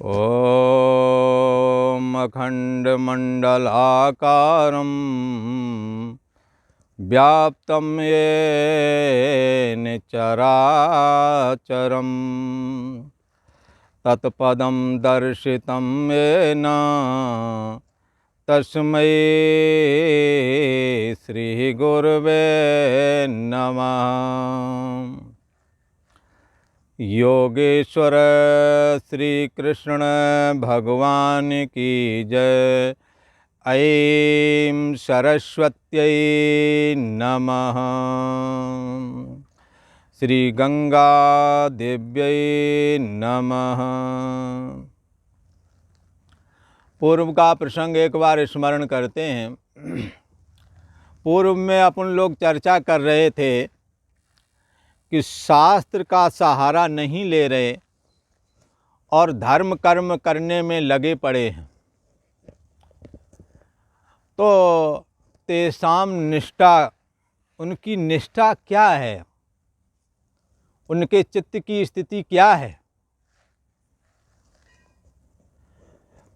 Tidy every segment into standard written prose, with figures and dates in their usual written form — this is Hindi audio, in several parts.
ॐ अखण्डमण्डलाकारं व्याप्तं येन चराचरं तत्पदं दर्शितं येन तस्मै श्रीगुरवे नमः। योगेश्वर श्री कृष्ण भगवान की जय। ऐं सरस्वत्यै नमः। श्री गंगा देव्यै नमः। पूर्व का प्रसंग एक बार स्मरण करते हैं। पूर्व में अपन लोग चर्चा कर रहे थे कि शास्त्र का सहारा नहीं ले रहे और धर्म कर्म करने में लगे पड़े हैं, तो तेसाम निष्ठा, उनकी निष्ठा क्या है, उनके चित्त की स्थिति क्या है।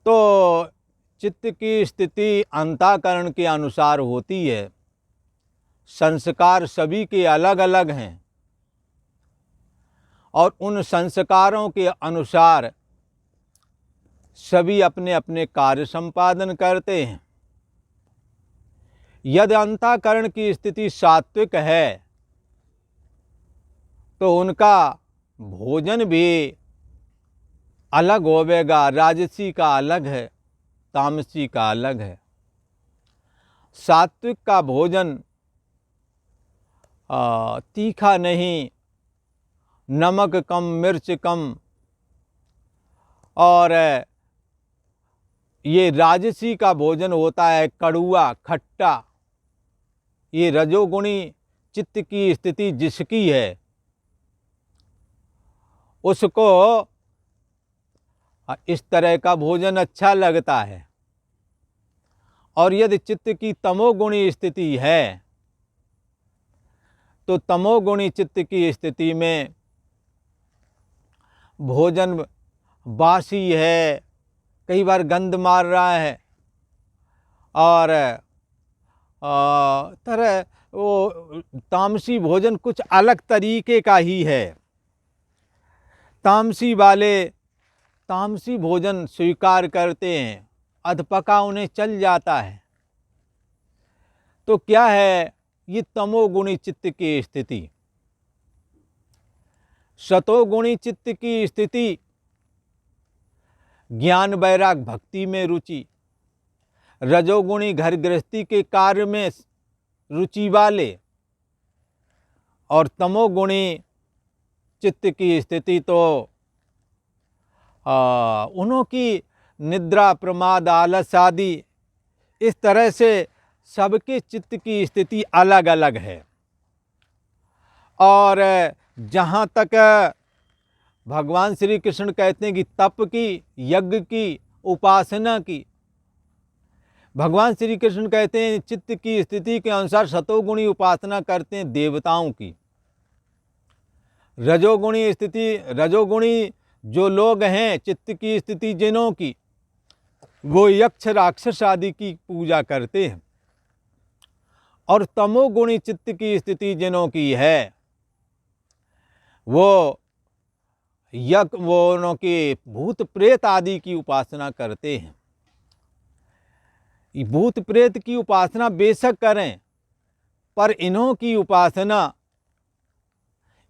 तो चित्त की स्थिति अंतःकरण के अनुसार होती है। संस्कार सभी के अलग अलग हैं और उन संस्कारों के अनुसार सभी अपने अपने कार्य संपादन करते हैं। यदि अंतःकरण की स्थिति सात्विक है तो उनका भोजन भी अलग होवेगा। राजसी का अलग है, तामसी का अलग है। सात्विक का भोजन तीखा नहीं, नमक कम, मिर्च कम, और ये राजसी का भोजन होता है कड़ुआ, खट्टा। ये रजोगुणी चित्त की स्थिति जिसकी है उसको इस तरह का भोजन अच्छा लगता है। और यदि चित्त की तमोगुणी स्थिति है तो तमोगुणी चित्त की स्थिति में भोजन बासी है, कई बार गंध मार रहा है, और तरह वो तामसी भोजन कुछ अलग तरीके का ही है। तामसी वाले तामसी भोजन स्वीकार करते हैं, अधपका उन्हें चल जाता है। तो क्या है ये तमोगुणी चित्त की स्थिति। सतोगुणी चित्त की स्थिति ज्ञान वैराग भक्ति में रुचि, रजोगुणी घर गृहस्थी के कार्य में रुचि वाले, और तमोगुणी चित्त की स्थिति तो उन्हों की निद्रा, प्रमाद, आलस आदि, इस तरह से सबके चित्त की स्थिति अलग अलग है। और जहाँ तक भगवान श्री कृष्ण कहते हैं कि तप की, यज्ञ की, उपासना की, भगवान श्री कृष्ण कहते हैं चित्त की स्थिति के अनुसार सतोगुणी उपासना करते हैं देवताओं की। रजोगुणी स्थिति, रजोगुणी जो लोग हैं चित्त की स्थिति जिनों की, वो यक्ष राक्षस आदि की पूजा करते हैं। और तमोगुणी चित्त की स्थिति जिनों की है वो उनों के भूत प्रेत आदि की उपासना करते हैं। भूत प्रेत की उपासना बेशक करें, पर इन्हों की उपासना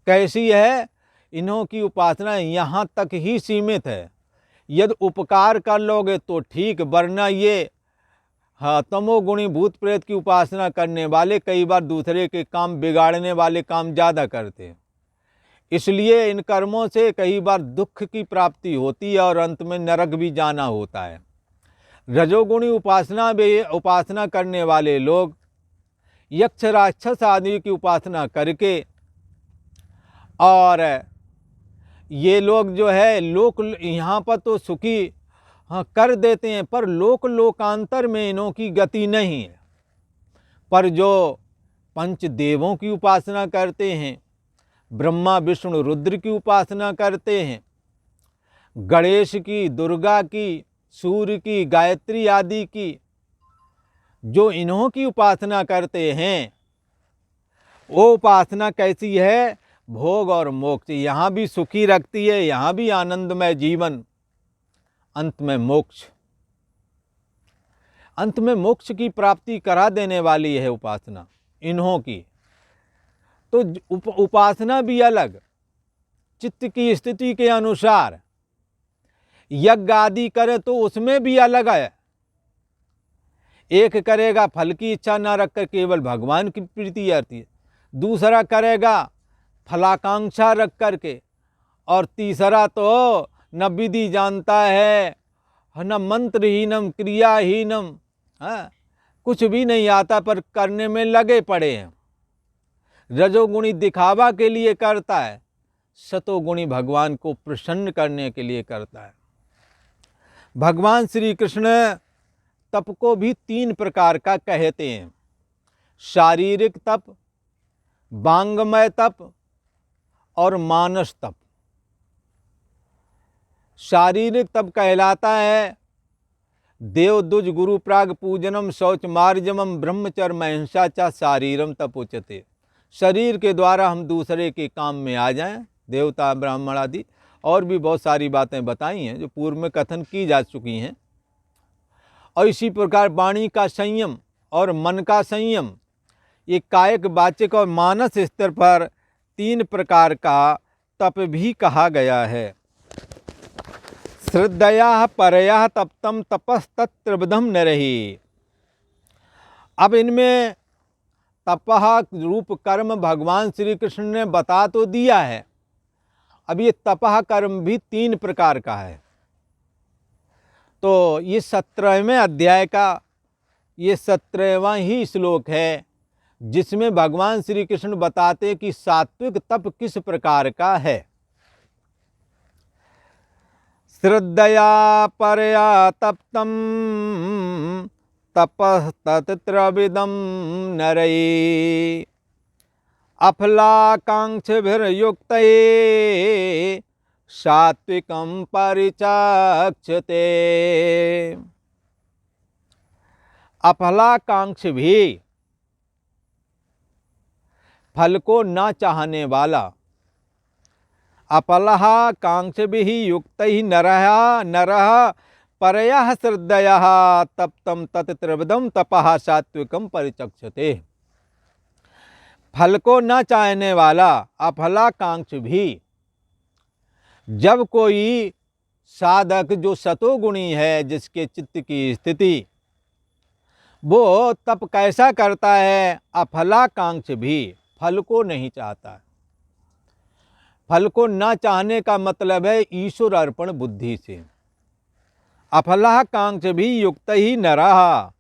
कैसी है, इन्हों की उपासना यहाँ तक ही सीमित है। यदि उपकार कर लोगे तो ठीक, वरना ये तमोगुणी भूत प्रेत की उपासना करने वाले कई बार दूसरे के काम बिगाड़ने वाले काम ज़्यादा करते हैं। इसलिए इन कर्मों से कई बार दुख की प्राप्ति होती है और अंत में नरक भी जाना होता है। रजोगुणी उपासना करने वाले लोग यक्ष राक्षस आदि की उपासना करके, और ये लोग जो है लोक यहाँ पर तो सुखी कर देते हैं, पर लोकांतर में इन्हों की गति नहीं है। पर जो पंच देवों की उपासना करते हैं, ब्रह्मा विष्णु रुद्र की उपासना करते हैं, गणेश की, दुर्गा की, सूर्य की, गायत्री आदि की, जो इन्हों की उपासना करते हैं, वो उपासना कैसी है? भोग और मोक्ष, यहाँ भी सुखी रखती है, यहाँ भी आनंदमय जीवन, अंत में मोक्ष, अंत में मोक्ष की प्राप्ति करा देने वाली है उपासना इन्हों की। तो उपासना भी अलग, चित्त की स्थिति के अनुसार। यज्ञ आदि करे तो उसमें भी अलग है। एक करेगा फल की इच्छा ना रखकर केवल भगवान की प्रीति आती है, दूसरा करेगा फलाकांक्षा रख करके, और तीसरा तो न विधि जानता है, न मंत्रहीनम क्रियाहीनम, कुछ भी नहीं आता पर करने में लगे पड़े हैं। रजोगुणी दिखावा के लिए करता है, सतोगुणी भगवान को प्रसन्न करने के लिए करता है। भगवान श्री कृष्ण तप को भी 3 प्रकार का कहते हैं, शारीरिक तप, वांगमय तप और मानस तप। शारीरिक तप कहलाता है देव दुज गुरु प्राग पूजनम शौच मार्जमम ब्रह्मचर्य अहिंसा च शारीरम तप उच्यते। शरीर के द्वारा हम दूसरे के काम में आ जाएं, देवता ब्राह्मण आदि, और भी बहुत सारी बातें बताई हैं जो पूर्व में कथन की जा चुकी हैं। और इसी प्रकार वाणी का संयम और मन का संयम, ये कायिक वाचिक और मानस स्तर पर 3 प्रकार का तप भी कहा गया है। श्रद्धया परया तप्तम तपस्तत्रिविधम नरहि। अब इनमें तपः रूप कर्म भगवान श्री कृष्ण ने बता तो दिया है, अब ये तपः कर्म भी 3 प्रकार का है। तो ये 17वें अध्याय का ये 17वां ही श्लोक है, जिसमें भगवान श्री कृष्ण बताते कि सात्विक तप किस प्रकार का है। श्रद्धया परया तप्तम तपस्तत्रिविधं नरैः अफलाकांक्षभिर्युक्तये सात्विकं परिचक्षते। अफलाकांक्ष भी, फल को न चाहने वाला, अफलाकांक्षभिः युक्तैः नरः परयः श्रद्धयः तप्तं तत्त्रिविधं तपः सात्विकं परिचक्षते। फल को न चाहने वाला अफलाकांक्ष भी, जब कोई साधक जो सतोगुणी है, जिसके चित्त की स्थिति, वो तप कैसा करता है? अफलाकांक्ष भी, फल को नहीं चाहता। फल को न चाहने का मतलब है ईश्वर अर्पण बुद्धि से। अफलाकांक्ष भी युक्त ही नरः,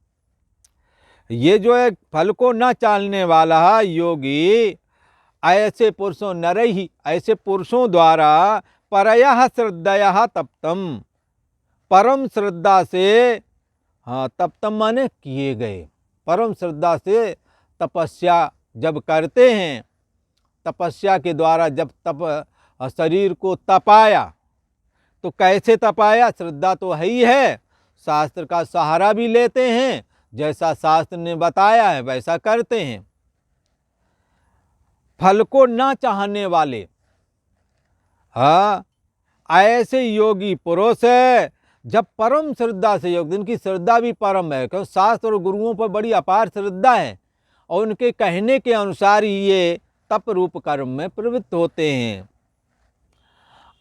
ये जो है फल को न चाहने वाला योगी, ऐसे पुरुषों नरहि, ऐसे पुरुषों द्वारा परयः श्रद्धयः तप्तम, परम श्रद्धा से, हाँ तप्तम माने किए गए, परम श्रद्धा से तपस्या जब करते हैं, तपस्या के द्वारा जब तप शरीर को तपाया, तो कैसे तपाया? श्रद्धा तो है ही है, शास्त्र का सहारा भी लेते हैं, जैसा शास्त्र ने बताया है वैसा करते हैं। फल को न चाहने वाले, हाँ ऐसे योगी पुरुष है जब परम श्रद्धा से योग, जिनकी श्रद्धा भी परम है, क्योंकि शास्त्र और गुरुओं पर बड़ी अपार श्रद्धा है, और उनके कहने के अनुसार ही ये तप रूप कर्म में प्रवृत्त होते हैं।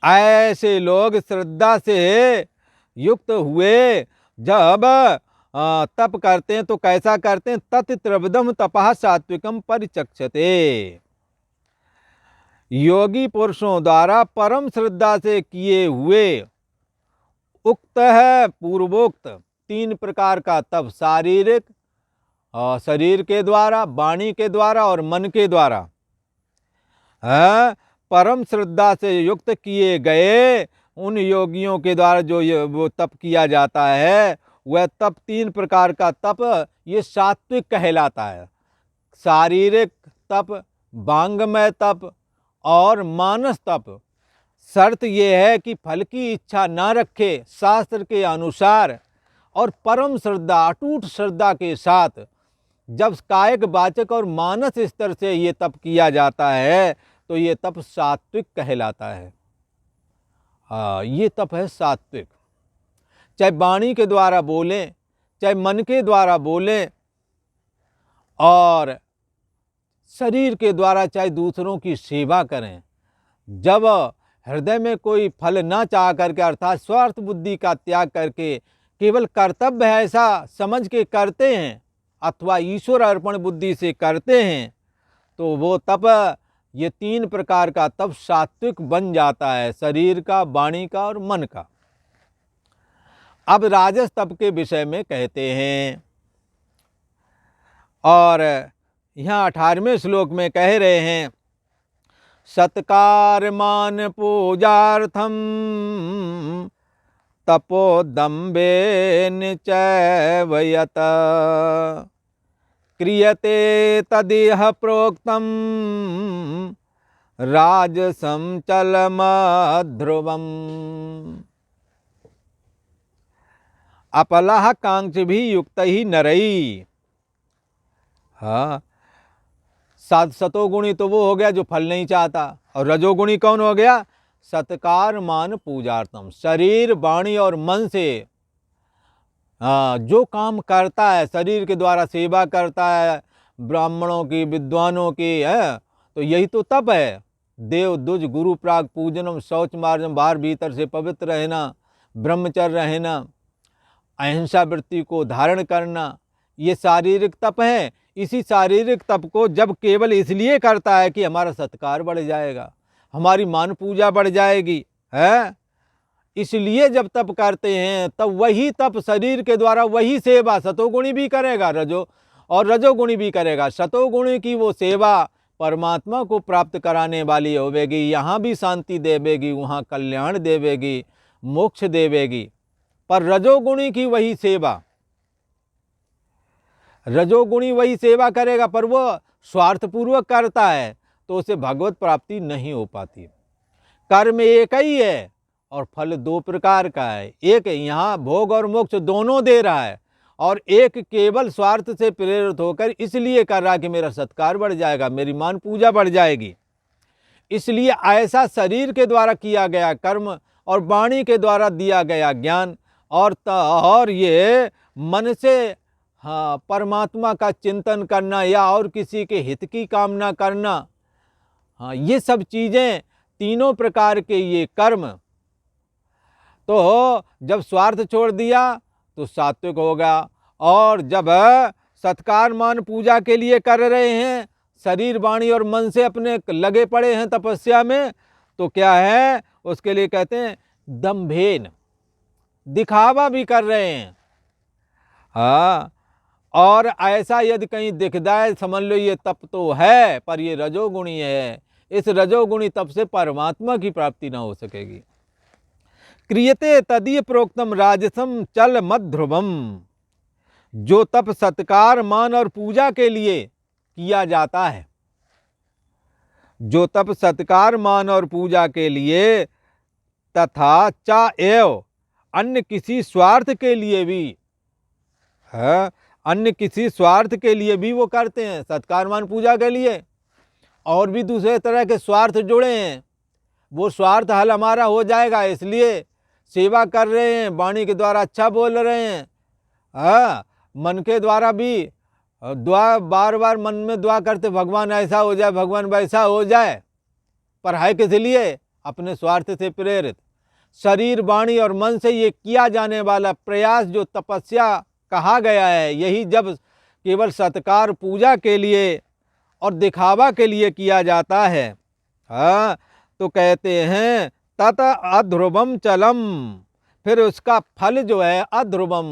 ऐसे लोग श्रद्धा से युक्त हुए जब तप करते हैं तो कैसा करते हैं? तत्त्रिविधं तपः सात्विकं परिचक्षते। योगी पुरुषों द्वारा परम श्रद्धा से किए हुए उक्त है पूर्वोक्त 3 प्रकार का तप, शारीरिक, शरीर के द्वारा, वाणी के द्वारा और मन के द्वारा, परम श्रद्धा से युक्त किए गए उन योगियों के द्वारा जो वो तप किया जाता है, वह तप 3 प्रकार का तप ये सात्विक कहलाता है। शारीरिक तप, वांगमय तप और मानस तप। शर्त यह है कि फल की इच्छा ना रखे, शास्त्र के अनुसार और परम श्रद्धा, अटूट श्रद्धा के साथ जब कायिक, वाचक और मानस स्तर से ये तप किया जाता है तो ये तप सात्विक कहलाता है। ये तप है सात्विक। चाहे वाणी के द्वारा बोलें, चाहे मन के द्वारा बोलें, और शरीर के द्वारा चाहे दूसरों की सेवा करें। जब हृदय में कोई फल ना चाह करके, अर्थात स्वार्थ बुद्धि का त्याग करके केवल कर्तव्य है ऐसा समझ के करते हैं अथवा ईश्वर अर्पण बुद्धि से करते हैं, तो वो तप, ये 3 प्रकार का तप सात्विक बन जाता है, शरीर का, वाणी का और मन का। अब राजस तप के विषय में कहते हैं, और यहाँ 18वें श्लोक में कह रहे हैं, सत्कार मान पूजार्थम तपोदम्भेन चैव यत् क्रियते तदिह प्रोक्तम राजसं चलमध्रुवम्। अपलह कांक्ष भी युक्त ही नरई। हाँ, सतोगुणी तो वो हो गया जो फल नहीं चाहता, और रजोगुणी कौन हो गया? सत्कार मान पूजार्थम, शरीर, वाणी और मन से जो काम करता है, शरीर के द्वारा सेवा करता है ब्राह्मणों की, विद्वानों की, है तो यही तो तप है। देव दुज गुरु प्राग पूजनम, शौच मार्जम, बाहर भीतर से पवित्र रहना, ब्रह्मचर्य रहना, अहिंसा वृत्ति को धारण करना, ये शारीरिक तप है। इसी शारीरिक तप को जब केवल इसलिए करता है कि हमारा सत्कार बढ़ जाएगा, हमारी मान पूजा बढ़ जाएगी, है, इसलिए जब तप करते हैं तब वही तप शरीर के द्वारा वही सेवा सतोगुणी भी करेगा, रजोगुणी भी करेगा। सतोगुणी की वो सेवा परमात्मा को प्राप्त कराने वाली होवेगी, यहाँ भी शांति देवेगी, वहाँ कल्याण देवेगी, मोक्ष देवेगी। पर रजोगुणी की वही सेवा, रजोगुणी वही सेवा करेगा, पर वो स्वार्थपूर्वक करता है तो उसे भगवत प्राप्ति नहीं हो पाती। कर्म एक ही है और फल 2 प्रकार का है। एक यहाँ भोग और मोक्ष दोनों दे रहा है, और एक केवल स्वार्थ से प्रेरित होकर इसलिए कर रहा है कि मेरा सत्कार बढ़ जाएगा, मेरी मान पूजा बढ़ जाएगी। इसलिए ऐसा शरीर के द्वारा किया गया कर्म और वाणी के द्वारा दिया गया ज्ञान और ये मन से परमात्मा का चिंतन करना या और किसी के हित की कामना करना, ये सब चीज़ें, तीनों प्रकार के ये कर्म, तो जब स्वार्थ छोड़ दिया तो सात्विक होगा। और जब सत्कार मान पूजा के लिए कर रहे हैं, शरीर, वाणी और मन से अपने लगे पड़े हैं तपस्या में, तो क्या है, उसके लिए कहते हैं दंभेन, दिखावा भी कर रहे हैं। और ऐसा यदि कहीं दिखता है, समझ लो ये तप तो है पर ये रजोगुणी है, इस रजोगुणी तप से परमात्मा की प्राप्ति ना हो सकेगी। क्रियते तदीय प्रोक्तम राजसम चल मध्रुवम, जो तप सत्कार मान और पूजा के लिए किया जाता है, जो तप सत्कार मान और पूजा के लिए तथा चा एव अन्य किसी स्वार्थ के लिए भी है, अन्य किसी स्वार्थ के लिए भी वो करते हैं, सत्कार मान पूजा के लिए, और भी दूसरे तरह के स्वार्थ जुड़े हैं। वो स्वार्थ हल हमारा हो जाएगा इसलिए सेवा कर रहे हैं, वाणी के द्वारा अच्छा बोल रहे हैं, मन के द्वारा भी दुआ, बार बार मन में दुआ करते भगवान ऐसा हो जाए, भगवान वैसा हो जाए, पर है किस लिए? अपने स्वार्थ से प्रेरित। शरीर, वाणी और मन से ये किया जाने वाला प्रयास जो तपस्या कहा गया है, यही जब केवल सत्कार पूजा के लिए और दिखावा के लिए किया जाता है, तो कहते हैं तत अध्रुवम चलम, फिर उसका फल जो है अध्रुवम,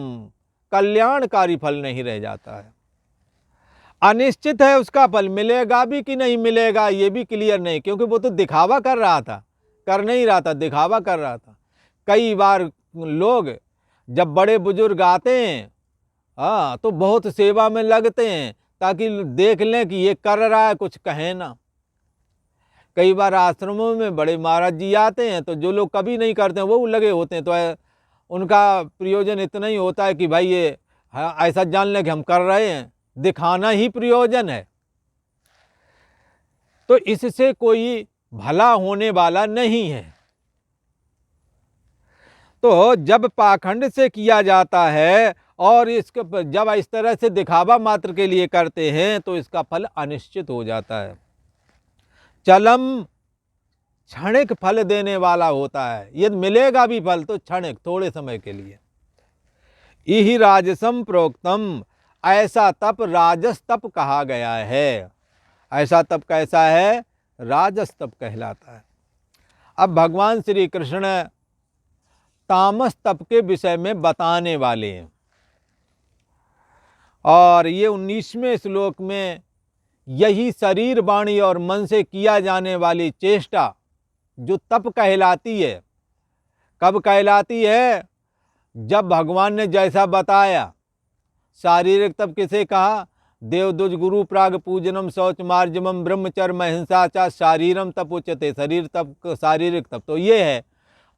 कल्याणकारी फल नहीं रह जाता है, अनिश्चित है उसका फल, मिलेगा भी कि नहीं मिलेगा ये भी क्लियर नहीं, क्योंकि वो तो दिखावा कर रहा था, कर नहीं रहा था, दिखावा कर रहा था। कई बार लोग जब बड़े बुजुर्ग आते हैं तो बहुत सेवा में लगते हैं ताकि देख लें कि ये कर रहा है, कुछ कहें ना। कई बार आश्रमों में बड़े महाराज जी आते हैं तो जो लोग कभी नहीं करते हैं वो लगे होते हैं, तो उनका प्रयोजन इतना ही होता है कि भाई ये ऐसा जान लें कि हम कर रहे हैं, दिखाना ही प्रयोजन है। तो इससे कोई भला होने वाला नहीं है। तो जब पाखंड से किया जाता है और इसके जब इस तरह से दिखावा मात्र के लिए करते हैं तो इसका फल अनिश्चित हो जाता है। चलम क्षणिक फल देने वाला होता है, यदि मिलेगा भी फल तो क्षणिक, थोड़े समय के लिए। यही राजसम प्रोक्तम, ऐसा तप राजस तप कहा गया है। ऐसा तप कैसा है? राजस तप कहलाता है। अब भगवान श्री कृष्ण तामस तप के विषय में बताने वाले हैं और ये 19वें श्लोक में यही शरीर, वाणी और मन से किया जाने वाली चेष्टा जो तप कहलाती है, कब कहलाती है? जब भगवान ने जैसा बताया। शारीरिक तप किसे कहा? देव दुज गुरु प्राग पूजनम शौच मार्जमम ब्रह्मचर्म अहिंसा चा शारीरम तप उच्यते। शरीर तप, शारीरिक तप तो ये है।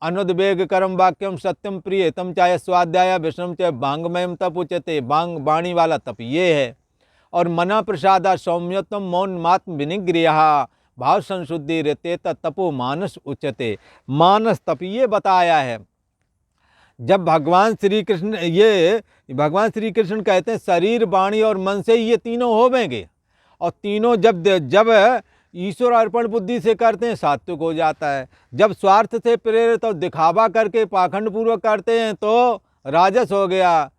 अनुद्वेग करम वाक्यम सत्यम प्रिय तम चाहे स्वाध्याय विष्णु चाहे बांगमयम तप उच्यते। बांग वाणी वाला तप ये है। और मना प्रसादा सौम्यतम मौन मात्म विनिग्रह भाव संशुद्धि रहते तपो मानस उच्यते। मानस तप ये बताया है। जब भगवान श्री कृष्ण कहते हैं शरीर, वाणी और मन से ये तीनों होवेंगे, और तीनों जब ईश्वर अर्पण बुद्धि से करते हैं सात्विक हो जाता है। जब स्वार्थ से प्रेरित और दिखावा करके पाखंड पूर्वक करते हैं तो राजस हो गया।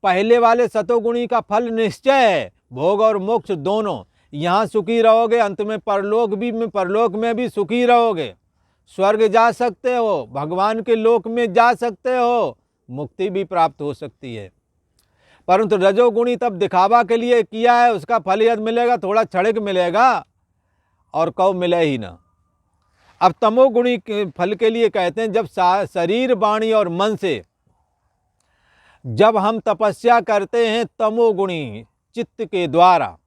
पहले वाले सतोगुणी का फल निश्चय है, भोग और मोक्ष दोनों। यहाँ सुखी रहोगे, अंत में परलोक में भी सुखी रहोगे। स्वर्ग जा सकते हो, भगवान के लोक में जा सकते हो, मुक्ति भी प्राप्त हो सकती है। परंतु रजोगुणी तब दिखावा के लिए किया है, उसका फल यदि मिलेगा थोड़ा क्षणिक मिलेगा और कब मिले ही ना। अब तमोगुणी के फल के लिए कहते हैं जब शरीर, वाणी और मन से जब हम तपस्या करते हैं तमोगुणी चित्त के द्वारा।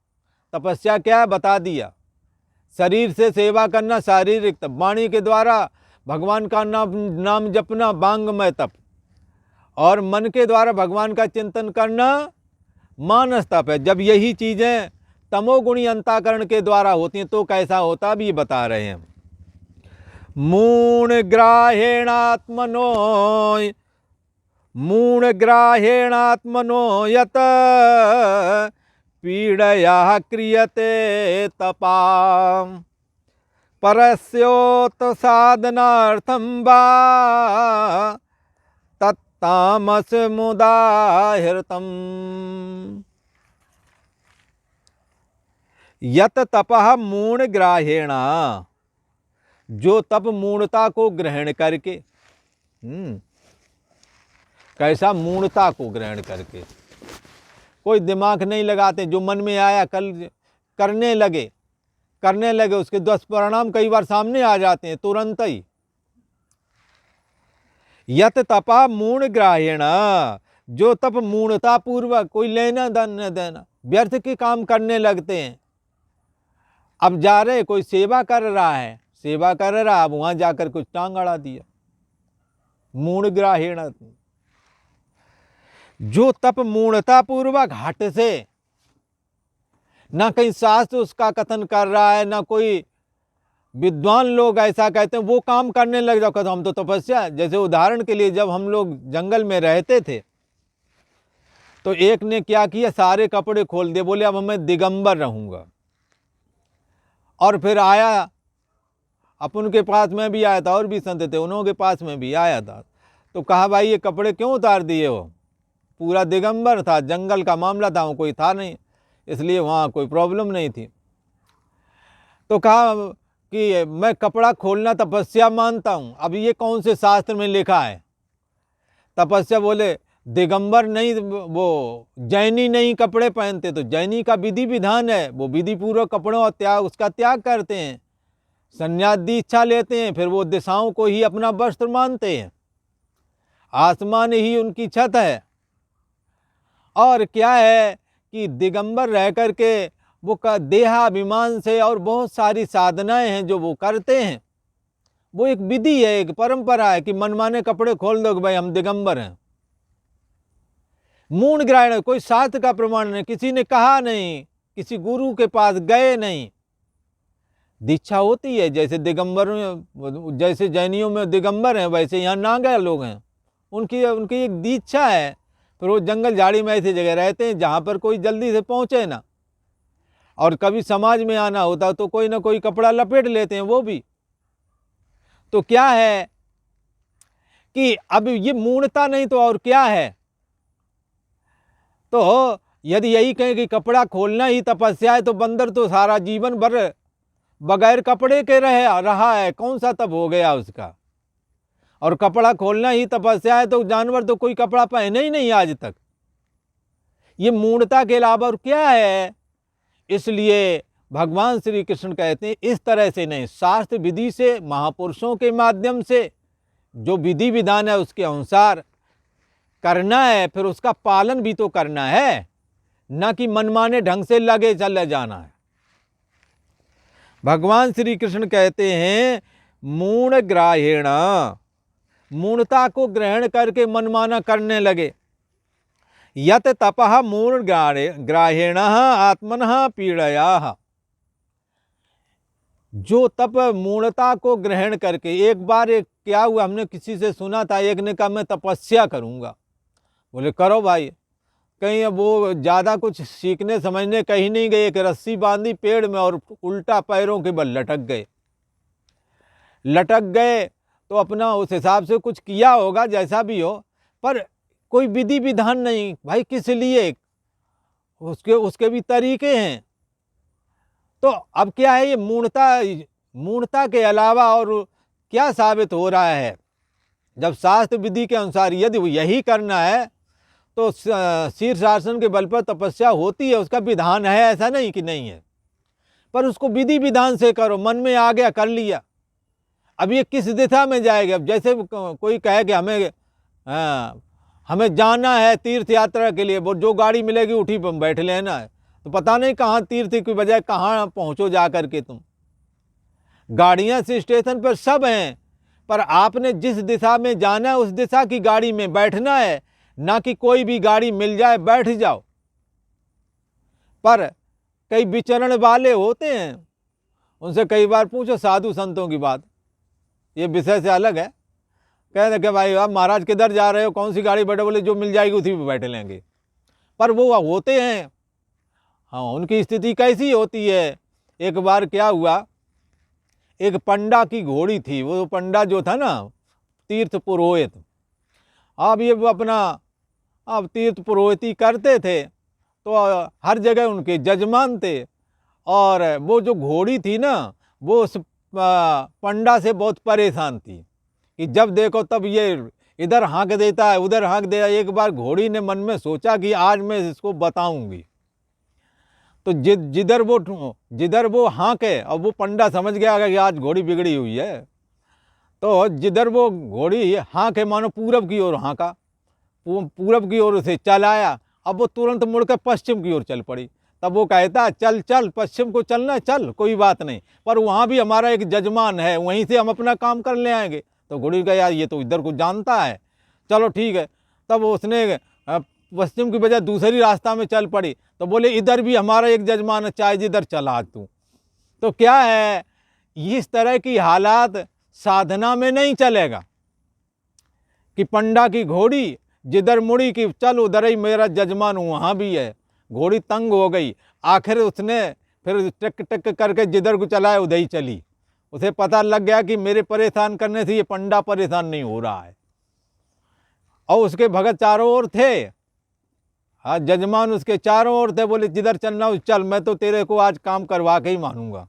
तपस्या क्या है बता दिया। शरीर से सेवा करना शारीरिक तप, वाणी के द्वारा भगवान का नाम जपना वांगमय तप, और मन के द्वारा भगवान का चिंतन करना मानस तप है। जब यही चीज़ें तमोगुणी अंतःकरण के द्वारा होती हैं तो कैसा होता भी बता रहे हैं। मूढ़ग्राहेणात्मनो यत पीड़या क्रियते तपा परस्योत साधनार्थं वा तत्तामस मुदाहृतम्। यत तपः मूढ़ग्राहेण, जो तप मूढ़ता को ग्रहण करके, कैसा? मूढ़ता को ग्रहण करके, कोई दिमाग नहीं लगाते, जो मन में आया कल करने लगे, उसके दुष्परिणाम कई बार सामने आ जाते हैं तुरंत ही। यत तपा मूढ़ग्राहेण, जो तप मूढ़ता पूर्वक, कोई लेना देना, व्यर्थ के काम करने लगते हैं। अब जा रहे, कोई सेवा कर रहा है, अब वहां जाकर कुछ टांग अड़ा दिया, मूढ़ग्राहेण। जो तप मूढ़ता पूर्वक हट से, ना कहीं शास्त्र उसका कथन कर रहा है, ना कोई विद्वान लोग ऐसा कहते हैं, वो काम करने लग जाओ, कहते हम तो तपस्या। जैसे उदाहरण के लिए जब हम लोग जंगल में रहते थे तो एक ने क्या किया, सारे कपड़े खोल दिए, बोले अब मैं दिगंबर रहूंगा। और फिर आया, अपन के पास में भी आया था, और भी संत थे, उन्होंने के पास में भी आया था, तो कहा भाई ये कपड़े क्यों उतार दिए हो? पूरा दिगंबर था, जंगल का मामला था, कोई था नहीं, इसलिए वहाँ कोई प्रॉब्लम नहीं थी। तो कहा कि मैं कपड़ा खोलना तपस्या मानता हूँ। अब ये कौन से शास्त्र में लिखा है तपस्या? बोले दिगंबर नहीं, वो जैनी नहीं कपड़े पहनते, तो जैनी का विधि विधान है, वो विधि पूर्वक कपड़ों और उसका त्याग करते हैं, संन्यास दीक्षा लेते हैं, फिर वो दिशाओं को ही अपना वस्त्र मानते हैं, आसमान ही उनकी छत है। और क्या है कि दिगंबर रह करके वो देहाभिमान से और बहुत सारी साधनाएं हैं जो वो करते हैं। वो एक विधि है, एक परंपरा है कि मनमाने कपड़े खोल दो कि भाई हम दिगंबर हैं। मूढ़ ग्राह्यण, कोई शास्त्र का प्रमाण नहीं, किसी ने कहा नहीं, किसी गुरु के पास गए नहीं। दीक्षा होती है, जैसे दिगंबर, जैसे जैनियों में दिगंबर हैं वैसे यहाँ नागा लोग हैं, उनकी उनकी एक दीक्षा है। फिर वो जंगल झाड़ी में ऐसी जगह रहते हैं जहाँ पर कोई जल्दी से पहुँचे ना, और कभी समाज में आना होता तो कोई ना कोई कपड़ा लपेट लेते हैं वो भी। तो क्या है कि अब ये मूढ़ता नहीं तो और क्या है। तो यदि यही कहें कि कपड़ा खोलना ही तपस्या है तो बंदर तो सारा जीवन भर बगैर कपड़े के रहा है, कौन सा तप हो गया उसका। और कपड़ा खोलना ही तपस्या है तो जानवर तो कोई कपड़ा पहने ही नहीं आज तक। ये मूढ़ता के अलावा और क्या है। इसलिए भगवान श्री कृष्ण कहते हैं इस तरह से नहीं, शास्त्र विधि से, महापुरुषों के माध्यम से जो विधि विधान है उसके अनुसार करना है, फिर उसका पालन भी तो करना है, न कि मनमाने ढंग से लगे चले जाना है। भगवान श्री कृष्ण कहते हैं मूढ़ ग्राह्यण, मूढ़ता को ग्रहण करके मनमाना करने लगे। यत तपः मूढ़ ग्राह्यण आत्मनः पीड़या, जो तप मूढ़ता को ग्रहण करके, एक बार एक क्या हुआ, हमने किसी से सुना था, एक ने कहा मैं तपस्या करूंगा। बोले करो भाई। कहीं अब वो ज़्यादा कुछ सीखने समझने कहीं नहीं गए, एक रस्सी बांधी पेड़ में और उल्टा पैरों के बल लटक गए तो अपना उस हिसाब से कुछ किया होगा जैसा भी हो, पर कोई विधि विधान नहीं भाई, किस लिए, उसके भी तरीके हैं। तो अब क्या है, ये मूढ़ता के अलावा और क्या साबित हो रहा है। जब शास्त्र विधि के अनुसार यदि यही करना है तो शीर्षासन के बल पर तपस्या होती है, उसका विधान है, ऐसा नहीं कि नहीं है, पर उसको विधि विधान से करो। मन में आ गया कर लिया। अब ये किस दिशा में जाएगा। अब जैसे कोई कहे कि हमें जाना है तीर्थ यात्रा के लिए, वो जो गाड़ी मिलेगी उठी पर बैठ लेना है, तो पता नहीं कहाँ तीर्थ की बजाय कहाँ पहुँचो जा करके तुम। गाड़ियाँ से स्टेशन पर सब हैं, पर आपने जिस दिशा में जाना है उस दिशा की गाड़ी में बैठना है, ना कि कोई भी गाड़ी मिल जाए बैठ जाओ। पर कई विचरण वाले होते हैं, उनसे कई बार पूछो साधु संतों की बात, ये विषय से अलग है। कहते कि भाई आप महाराज किधर जा रहे हो, कौन सी गाड़ी बैठो, बोले जो मिल जाएगी उसी पे बैठ लेंगे। पर वो होते हैं, हाँ, उनकी स्थिति कैसी होती है। एक बार क्या हुआ, एक पंडा की घोड़ी थी, वो पंडा जो था ना तीर्थ पुरोहित, अब ये अब तीर्थ पुरोहिती करते थे तो हर जगह उनके जजमान थे। और वो जो घोड़ी थी ना वो उस पंडा से बहुत परेशान थी कि जब देखो तब ये इधर हाँक देता है उधर हाँक देता है। एक बार घोड़ी ने मन में सोचा कि आज मैं इसको बताऊंगी। तो जिधर वो हाँके, अब वो पंडा समझ गया कि आज घोड़ी बिगड़ी हुई है, तो जिधर वो घोड़ी हाँके मानो पूरब की ओर हाँका, पूरब की ओर उसे चलाया। अब वो तुरंत मुड़कर पश्चिम की ओर चल पड़ी। तब वो कहता चल चल पश्चिम को चलना, चल कोई बात नहीं, पर वहाँ भी हमारा एक जजमान है, वहीं से हम अपना काम कर ले आएंगे। तो घोड़ी का यार ये तो इधर को जानता है, चलो ठीक है। तब उसने पश्चिम की बजाय दूसरी रास्ता में चल पड़ी। तो बोले इधर भी हमारा एक जजमान है, चाहे जिधर चला तू। तो क्या है, इस तरह की हालात साधना में नहीं चलेगा कि पंडा की घोड़ी जिधर मुड़ी कि चल उधर ही मेरा जजमान हूँ, वहाँ भी है। घोड़ी तंग हो गई, आखिर उसने फिर टक टक करके जिधर को चलाए उधर ही चली। उसे पता लग गया कि मेरे परेशान करने से ये पंडा परेशान नहीं हो रहा है। और उसके भगत चारों ओर थे, हाँ, जजमान उसके चारों ओर थे। बोले जिधर चलना उस चल, मैं तो तेरे को आज काम करवा के ही मानूंगा।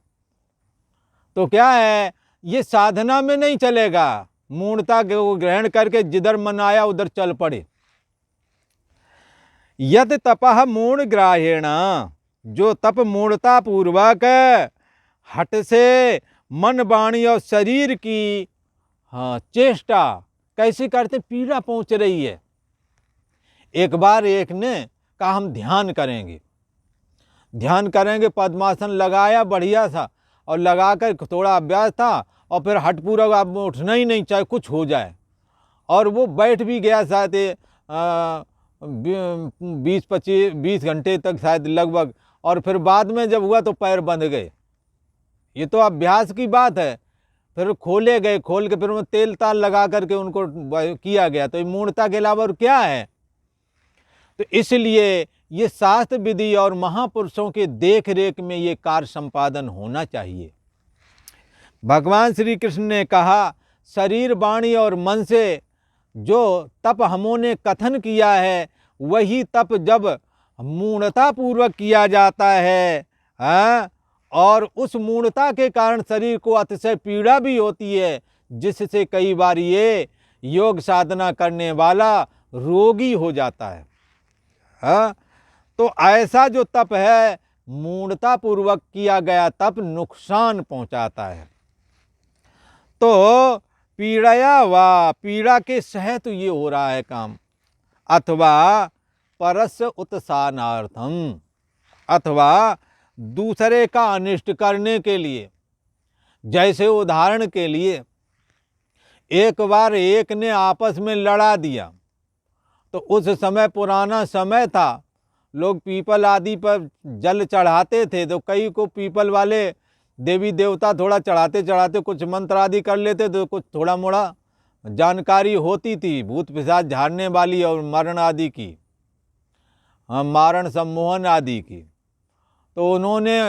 तो क्या है, ये साधना में नहीं चलेगा। मूढ़ता को ग्रहण करके जिधर मन आया उधर चल पड़े। यद तपः मूढ़ ग्राह्यण, जो तप मूढ़ता पूर्वक हट से मन वाणी और शरीर की चेष्टा कैसे करते पीड़ा पहुंच रही है। एक बार एक ने कहा हम ध्यान करेंगे। ध्यान करेंगे, पद्मासन लगाया बढ़िया सा और लगा कर थोड़ा अभ्यास था और फिर हठपूर्वक अब उठना ही नहीं, चाहे कुछ हो जाए। और वो बैठ भी गया शायद 20 घंटे तक शायद लगभग, और फिर बाद में जब हुआ तो पैर बंध गए। ये तो अभ्यास की बात है। फिर खोले गए, खोल के फिर वो तेल ताल लगा करके उनको किया गया। तो ये मूर्ता के अलावा और क्या है? तो इसलिए ये शास्त्र विधि और महापुरुषों के देख रेख में ये कार्य संपादन होना चाहिए। भगवान श्री कृष्ण ने कहा, शरीर वाणी और मन से जो तप हमों कथन किया है, वही तप जब मूढ़ता पूर्वक किया जाता है, और उस मूढ़ता के कारण शरीर को अतिशय पीड़ा भी होती है, जिससे कई बार ये योग साधना करने वाला रोगी हो जाता है। तो ऐसा जो तप है, मूढ़ता पूर्वक किया गया तप नुकसान पहुंचाता है। तो पीड़या वा, पीड़ा के सहित तो ये हो रहा है काम, अथवा परस्य उत्साहनार्थम, अथवा दूसरे का अनिष्ट करने के लिए। जैसे उदाहरण के लिए, एक बार एक ने आपस में लड़ा दिया, तो उस समय पुराना समय था, लोग पीपल आदि पर जल चढ़ाते थे, तो कई को पीपल वाले देवी देवता थोड़ा चढ़ाते चढ़ाते कुछ मंत्र आदि कर लेते, तो कुछ थोड़ा मोड़ा जानकारी होती थी भूत पिशाच झाड़ने वाली और मरण आदि की, मारण सम्मोहन आदि की। तो उन्होंने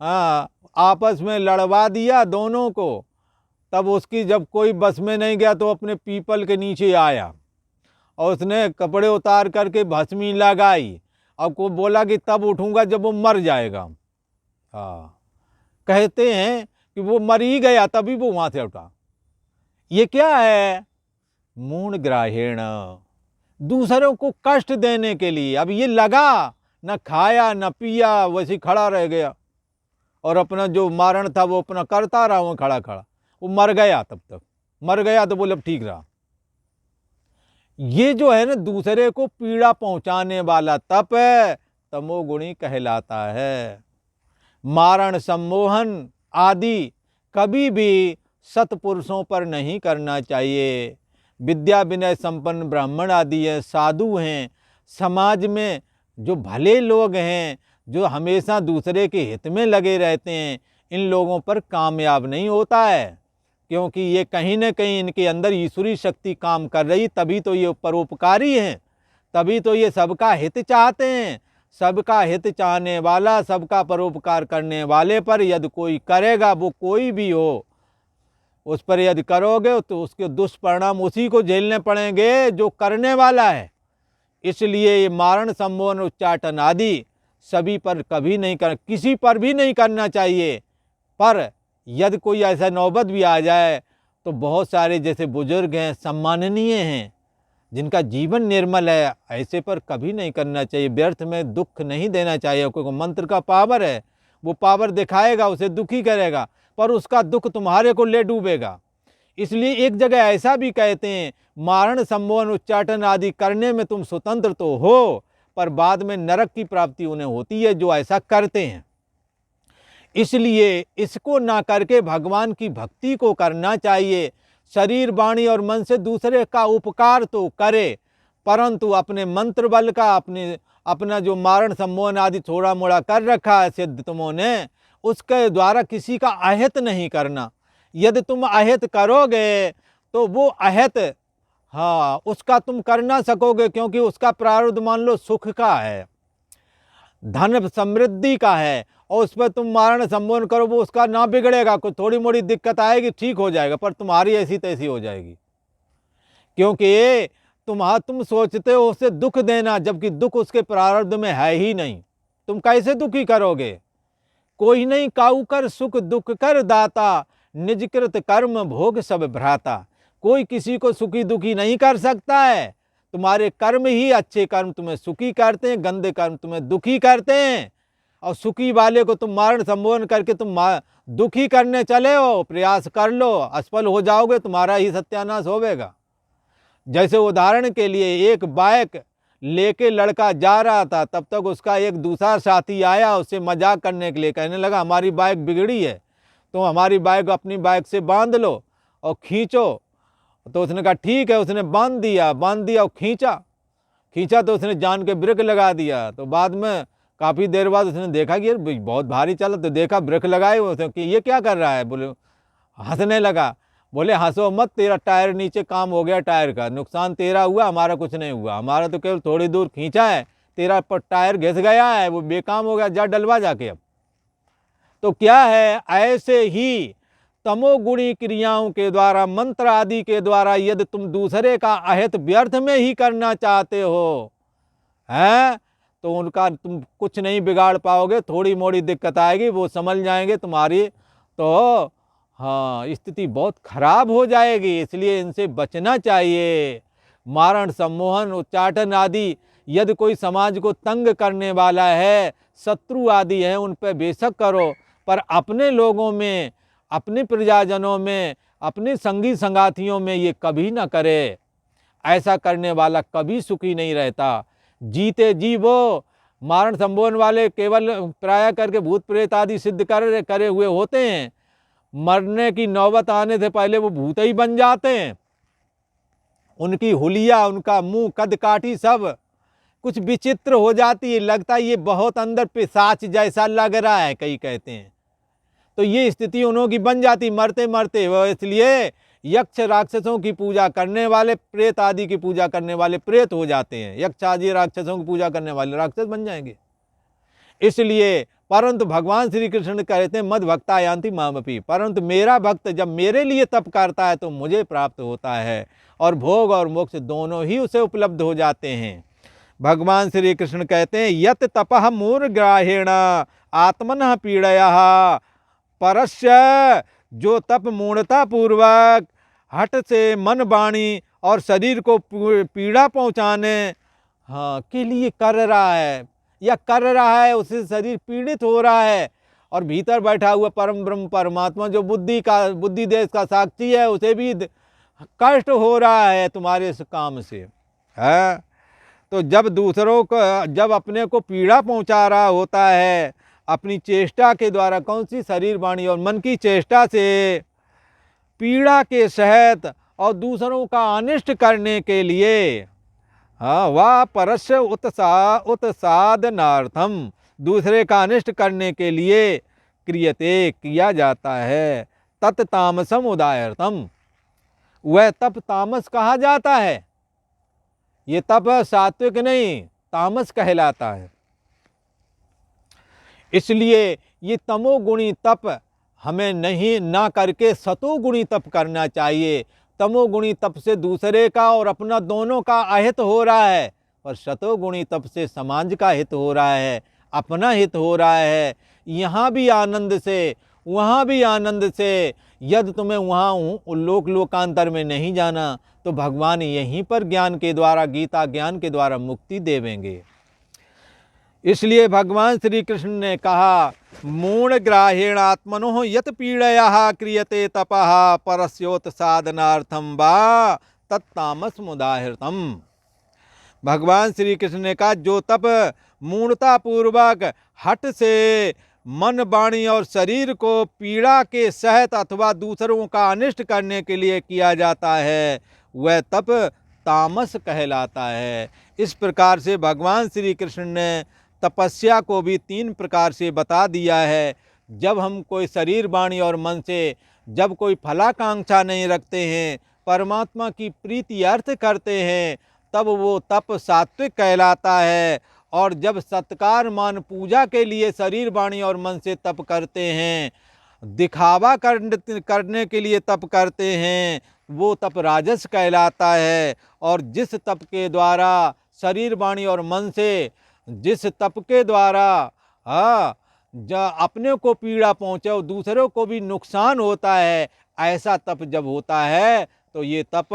आपस में लड़वा दिया दोनों को। तब उसकी जब कोई बस में नहीं गया तो अपने पीपल के नीचे आया और उसने कपड़े उतार करके भस्मी लगाई, अब को बोला कि तब उठूंगा जब वो मर जाएगा। कहते हैं कि वो मर ही गया, तभी वो वहां से उठा। ये क्या है? मूढ़ ग्राहेण, दूसरों को कष्ट देने के लिए। अब ये लगा, न खाया न पिया, वैसे खड़ा रह गया और अपना जो मारण था वो अपना करता रहा, वो खड़ा खड़ा, वो मर गया। तब तक मर गया तो बोले ठीक रहा। ये जो है ना, दूसरे को पीड़ा पहुंचाने वाला तप तमोगुणी कहलाता है। मारण सम्मोहन आदि कभी भी सत्पुरुषों पर नहीं करना चाहिए। विद्या विनय संपन्न ब्राह्मण आदि हैं, साधु हैं, समाज में जो भले लोग हैं, जो हमेशा दूसरे के हित में लगे रहते हैं, इन लोगों पर कामयाब नहीं होता है, क्योंकि ये कहीं न कहीं इनके अंदर ईश्वरी शक्ति काम कर रही, तभी तो ये परोपकारी हैं, तभी तो ये सबका हित चाहते हैं। सबका हित चाहने वाला, सबका परोपकार करने वाले पर यदि कोई करेगा, वो कोई भी हो, उस पर यदि करोगे तो उसके दुष्परिणाम उसी को झेलने पड़ेंगे जो करने वाला है। इसलिए ये मारण सम्मोहन उच्चाटन आदि सभी पर कभी नहीं कर, किसी पर भी नहीं करना चाहिए। पर यदि कोई ऐसा नौबत भी आ जाए तो बहुत सारे जैसे बुजुर्ग हैं, सम्माननीय हैं, जिनका जीवन निर्मल है, ऐसे पर कभी नहीं करना चाहिए। व्यर्थ में दुख नहीं देना चाहिए, क्योंकि मंत्र का पावर है, वो पावर दिखाएगा, उसे दुखी करेगा, पर उसका दुख तुम्हारे को ले डूबेगा। इसलिए एक जगह ऐसा भी कहते हैं, मारण सम्मोहन उच्चाटन आदि करने में तुम स्वतंत्र तो हो, पर बाद में नरक की प्राप्ति उन्हें होती है जो ऐसा करते हैं। इसलिए इसको ना करके भगवान की भक्ति को करना चाहिए। शरीर वाणी और मन से दूसरे का उपकार तो करे, परंतु अपने मंत्र बल का, अपना जो मारण सम्मोहन आदि थोड़ा मोड़ा कर रखा है सिद्धतमों ने, उसके द्वारा किसी का अहित नहीं करना। यदि तुम अहित करोगे तो वो अहित, उसका तुम कर ना सकोगे, क्योंकि उसका प्रारब्ध मान लो सुख का है, धन समृद्धि का है, और उस पर तुम मारण सम्मोहन करो, वो उसका ना बिगड़ेगा, कुछ थोड़ी मोड़ी दिक्कत आएगी, ठीक हो जाएगा, पर तुम्हारी ऐसी तैसी हो जाएगी। क्योंकि तुम सोचते हो उसे दुख देना, जबकि दुख उसके प्रारब्ध में है ही नहीं। तुम कैसे दुखी करोगे? कोई नहीं काऊ कर सुख दुख कर दाता, निजकृत कर्म भोग सब भ्राता। कोई किसी को सुखी दुखी नहीं कर सकता है। तुम्हारे कर्म ही, अच्छे कर्म तुम्हें सुखी करते हैं, गंदे कर्म तुम्हें दुखी करते हैं। और सुखी वाले को तुम मारण सम्मोहन करके तुम दुखी करने चले हो, प्रयास कर लो, असफल हो जाओगे, तुम्हारा ही सत्यानाश होवेगा। जैसे उदाहरण के लिए एक बाइक लेके लड़का जा रहा था, तब तक उसका एक दूसरा साथी आया उससे मजाक करने के लिए, कहने लगा हमारी बाइक बिगड़ी है तो हमारी बाइक अपनी बाइक से बांध लो और खींचो। तो उसने कहा ठीक है, उसने बांध दिया और खींचा तो उसने जान के ब्रेक लगा दिया। तो बाद में काफ़ी देर बाद उसने देखा कि यार बहुत भारी चला, तो देखा ब्रेक लगाए उसने कि ये क्या कर रहा है, बोले हंसने लगा। बोले हंसो मत, तेरा टायर नीचे काम हो गया, टायर का नुकसान तेरा हुआ, हमारा कुछ नहीं हुआ, हमारा तो केवल थोड़ी दूर खींचा है, तेरा पर टायर घिस गया है, वो बेकाम हो गया, जा डलवा जाके। अब तो क्या है, ऐसे ही तमोगुणी क्रियाओं के द्वारा, मंत्र आदि के द्वारा यदि तुम दूसरे का अहित व्यर्थ में ही करना चाहते हो हैं, तो उनका तुम कुछ नहीं बिगाड़ पाओगे, थोड़ी मोड़ी दिक्कत आएगी, वो समझ जाएंगे तुम्हारी, तो हाँ स्थिति बहुत खराब हो जाएगी। इसलिए इनसे बचना चाहिए। मारण, सम्मोहन, उच्चाटन आदि यदि कोई समाज को तंग करने वाला है, शत्रु आदि है, उन पर बेशक करो, पर अपने लोगों में, अपने प्रजाजनों में, अपने संगी संगातियों में ये कभी ना करे। ऐसा करने वाला कभी सुखी नहीं रहता। जीते जी वो मारण संबोधन वाले केवल प्राय करके भूत प्रेत आदि सिद्ध करे हुए होते हैं, मरने की नौबत आने से पहले वो भूत ही बन जाते हैं। उनकी हुलिया, उनका मुंह, कद काठी सब कुछ विचित्र हो जाती है, लगता है ये बहुत अंदर पिशाच जैसा लग रहा है, कई कहते हैं। तो ये स्थिति उन्हों की बन जाती मरते मरते। वो इसलिए यक्ष राक्षसों की पूजा करने वाले, प्रेत आदि की पूजा करने वाले प्रेत हो जाते हैं, यक्ष आदि राक्षसों की पूजा करने वाले राक्षस बन जाएंगे। इसलिए परंतु भगवान श्री कृष्ण कहते हैं मद भक्ता यान्ति मामपि, परंतु मेरा भक्त जब मेरे लिए तप करता है तो मुझे प्राप्त होता है, और भोग और मोक्ष दोनों ही उसे उपलब्ध हो जाते हैं। भगवान श्री कृष्ण कहते हैं यत तपः मूढ़ग्राहेण आत्मनः पीड़या परस्य, जो तप मूढ़ता पूर्वक हट से मन, वाणी और शरीर को पीड़ा पहुँचाने के लिए कर रहा है, या कर रहा है, उससे शरीर पीड़ित हो रहा है, और भीतर बैठा हुआ परम ब्रह्म परमात्मा जो बुद्धि देश का साक्षी है, उसे भी कष्ट हो रहा है तुम्हारे इस काम से है। तो जब दूसरों को, जब अपने को पीड़ा पहुंचा रहा होता है अपनी चेष्टा के द्वारा, कौन सी, शरीर, वाणी और मन की चेष्टा से पीड़ा के सहित और दूसरों का अनिष्ट करने के लिए, हाँ वह परस्य उत्साधनार्थम, दूसरे का अनिष्ट करने के लिए क्रियते, किया जाता है। तत् तामसम उदाहर्तम, वह तप तामस कहा जाता है। ये तप सात्विक नहीं, तामस कहलाता है। इसलिए ये तमोगुणी तप हमें नहीं ना करके सतोगुणी तप करना चाहिए। तमोगुणी तप से दूसरे का और अपना दोनों का अहित हो रहा है, और सतोगुणी तप से समाज का हित हो रहा है, अपना हित हो रहा है। यहाँ भी आनंद से, वहाँ भी आनंद से। यदि तुम्हें वहाँ लोकांतर में नहीं जाना तो भगवान यहीं पर ज्ञान के द्वारा, गीता ज्ञान के द्वारा मुक्ति देवेंगे। इसलिए भगवान श्री कृष्ण ने कहा मूढ़ग्राहेण आत्मनो यत पीड़या क्रियते तपः परस्योत साधनार्थम वा तत्तामस मुदाहृतम। भगवान श्री कृष्ण ने कहा जो तप मूढ़ता पूर्वक हट से मन, वाणी और शरीर को पीड़ा के सहित अथवा दूसरों का अनिष्ट करने के लिए किया जाता है, वह तप तामस कहलाता है। इस प्रकार से भगवान श्री कृष्ण ने तपस्या को भी 3 प्रकार से बता दिया है। जब हम कोई शरीर, वाणी और मन से जब कोई फलाकांक्षा नहीं रखते हैं, परमात्मा की प्रीति अर्थ करते हैं, तब वो तप सात्विक कहलाता है। और जब सत्कार, मान, पूजा के लिए शरीर, वाणी और मन से तप करते हैं, दिखावा करने के लिए तप करते हैं, वो तप राजस कहलाता है। और जिस तप के द्वारा शरीर, वाणी और मन से, जिस तप के द्वारा अपने को पीड़ा पहुँचे और दूसरों को भी नुकसान होता है, ऐसा तप जब होता है तो ये तप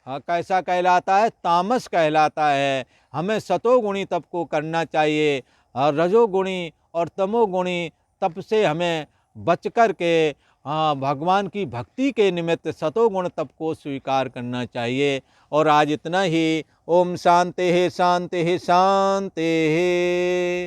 कैसा कहलाता है, तामस कहलाता है। हमें सतोगुणी तप को करना चाहिए, और रजोगुणी और तमोगुणी तप से हमें बच कर के हाँ, भगवान की भक्ति के निमित्त सतोगुण तप को स्वीकार करना चाहिए। और आज इतना ही। ओम शांति शांति शांति।